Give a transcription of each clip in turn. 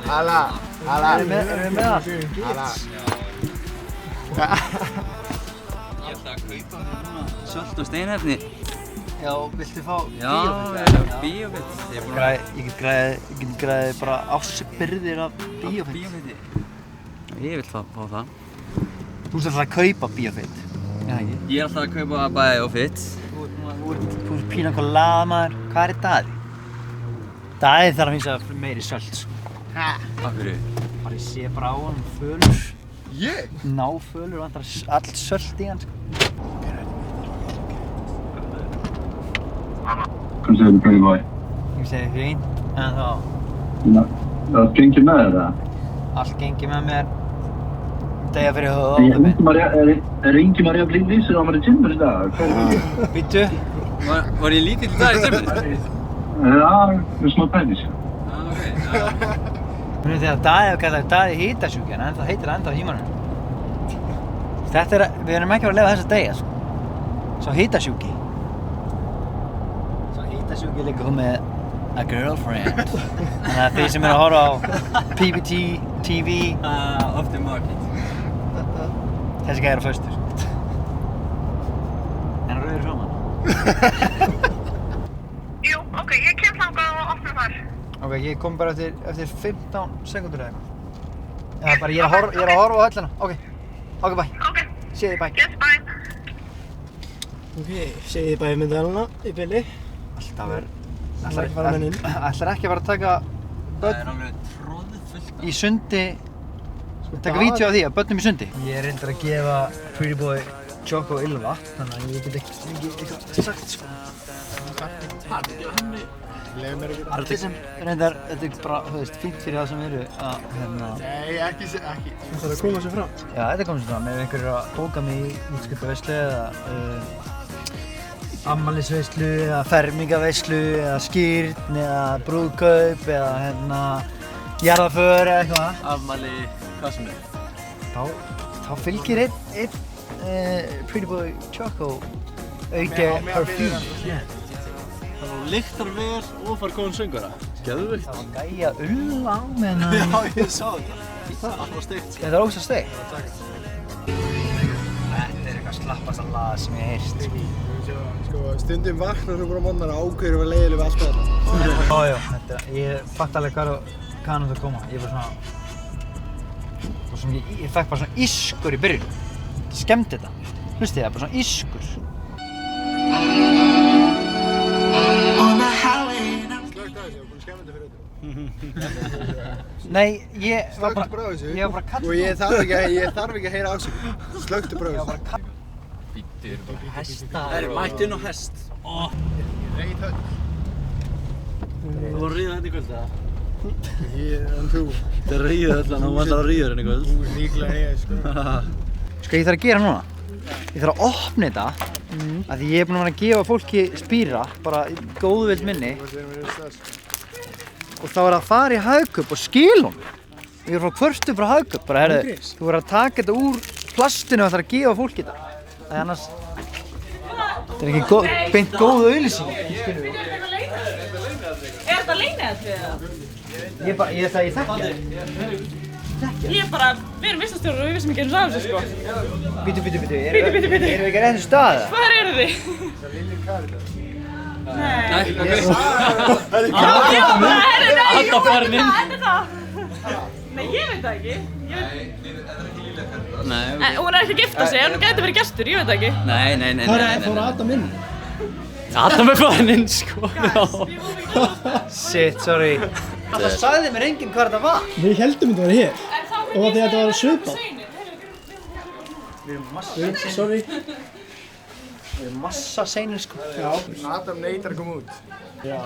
Alla. Erum við með það? Alla. Ég ætla að kaupa mér núna sölt og steinefni. Já, viltu fá Bíófett. Ég get græðið bara ársbyrðir af bíófett. Ég vil fá það. Þú ert alltaf að kaupa bíófett. Já, ekki? Ég er alltaf að kaupa bæði og fitt. Þú ert pína okkur maður. Hvað er Daði? Daði þarf hins að meiri sölt, sko. Af hverju? Bara ég sé bara á hann fölur. Ég? Náfölur, vantar allt sölt í hann, sko. Hvað segir þú, Pretty Boy? Ég segi fínt, en þá Það gengir með þér, eða? allt gengi með mér. Degja fyrir höfðu minn. Er Ingi-María Blíðvísir á maður í gymur í dag? Býttu. Var ég lítill í dag í gyminu? Já, með smá pælis. Munið þegar Daði var kallaður Daði hitasjúki, en það heitir ennþá hímanum. Við erum ekki að lifa þessa degja, sko. Sá hitasjúki. Sá hitasjúki líka með a girlfriend. Þannig að þið sem eru að horfa á PBT TV, Off the market. þessi gæði er á föstur. En rauður framan. Jú, ok, ég kem þangað og opna þar. Ok, ég kom bara eftir 15 sekúndur eða eitthvað. Já, bara ég er að horfa á höllina. Ok, bye. Ok, Sé þig, bye. yes, bye. Ok, segið þið bæði myndalina í bili. Ætlar ekki að fara að taka Það er alveg tróðfullt. í sundi, taka vídeo af því, að börnum í sundi. Ég er reyndar að gefa Pretty Boy Choco ylvatn, þannig að ég get ekki sagt, sko. Leif mér ekki. Þetta sem reyndar, þetta er bara, þú veist, fínt fyrir það sem eru að, Nei, ekki. Það þarf að koma sér fram. Já, þetta komið sér fram, ef einhver er að bóka mig í útskriftarveislu eða afmælisveislu eða fermingarveislu eða skírn eða brúðkaup eða jarðarför eða eitthvað. Afmæli, hvað sem er. Þá fylgir einn Pretty Boy Choco auka parfum. Það lyktar vel og fær góðan söngara. Geðvikt. Það var gæja ull á með hennar. Já, ég sá þetta. Það var steikt. Þetta er ógeðslega steikt. Þetta er eitthvað slappasta lag sem ég hef heyrt. Sko, stundum vaknar þú bara á morgnana og ákveður að vera leiðileg við allt þetta. Já, ég fatt alveg hvað hann átt að koma. Ég var svona, ég fekk bara svona ískur í byrjun. Ég skemmdi þetta. Hlustið það, bara svona ískur. Slögt aðeins, ég var búinn að skemma þetta fyrir þetta. Nei, ég var Slögt bara á þessu. Ég var bara að kalla. Og ég þarf ekki að heyra ásökun. Slögtu bara á þessu. Bíddu, bara hestar. Það er mætt inn á hest. Reit höll. Þú voru að ríða þetta í kvöld, eða? En þú. Þetta er ríða þetta, þú vantar að ríða hérna í kvöld. Þú er líklega ég, sko. Sko, ég þarf að gera núna. Ég þarf að opna þetta. Af því ég er búinn að vera að gefa fólki spýra, bara í góðvild minni. Og þá er það að fara í Hagkaup og skila hún. Og ég er frá kvörstu frá Hagkaup, bara herðu, þú verður að taka þetta úr plastinu og það er að gefa fólki þetta. Það er annars, þetta er ekki beint góð auglýsing. Er þetta leyniatriði eða? Ég þekki það. Ég er bara, við erum vistastjórar og við vissum ekki eins af þessu, sko. Bíddu. Erum við ekki að réttu stað? Hvar eru þið? Nei. Alltaf farin inn. Hvað er það? Nei, ég veit það ekki. Nei, ok. Hún er ekki að gifta sig, hún gæti verið gestur, ég veit það ekki. Nei. Fór Adam inn? Adam er farin inn, sko. Shit, sorry. Það sagði mér enginn hvað þetta var. Við heldum þetta að vera hér. En þá Og því að þetta var svipað. Við erum massa Sorry. Við erum massa seinir, sko. Já. Adam neitar að koma út. Já.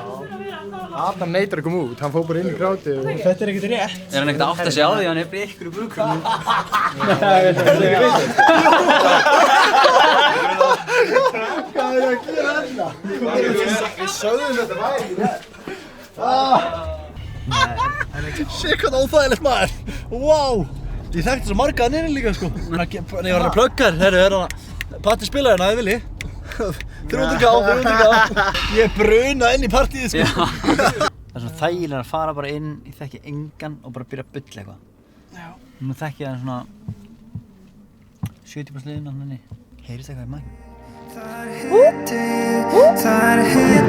Adam neitar að koma út. Hann fór bara inn í grátið og... Þetta er ekkert rétt. Er hann ekkert að átta sig á því að hann er fyrir ykkur í brúðkaupinu? Hvað er að gera þarna? Við sögðum þetta væri ekki rétt. Shit, hvað óþægilegt maður. Wow. Ég þekkti svo marga að nynni líka, sko. Ég var að plugga þér. Herru, er hann Patti spila hérna, þið vilji? 300k. Ég bruna inn í partíið, sko. Það er svona þægilega að fara bara inn, ég þekki engan og bara byrja að bulla eitthvað. Já. Nú þekki ég það svona 70% liðin að henni. Heyrist eitthvað í mæk? Það er hiti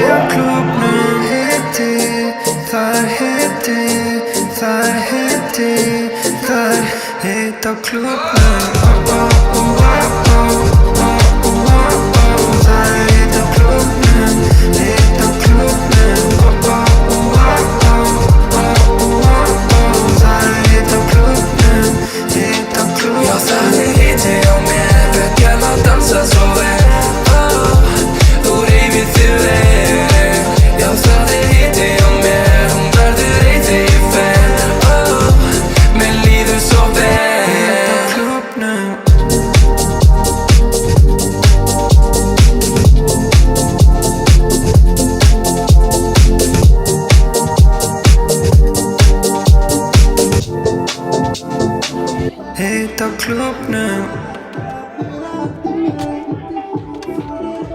á klúbbnum, hiti, það er hiti á klúbbnum, það er hiti á klúbbnum, já það er hiti á mér, beggjala dansa svo vel, þú reyfir þig vel, já það er hiti á mér, hún verður eitt þegar ég fer, mér líður svo vel, hiti á klúbbnum. Hit á klúbbnum.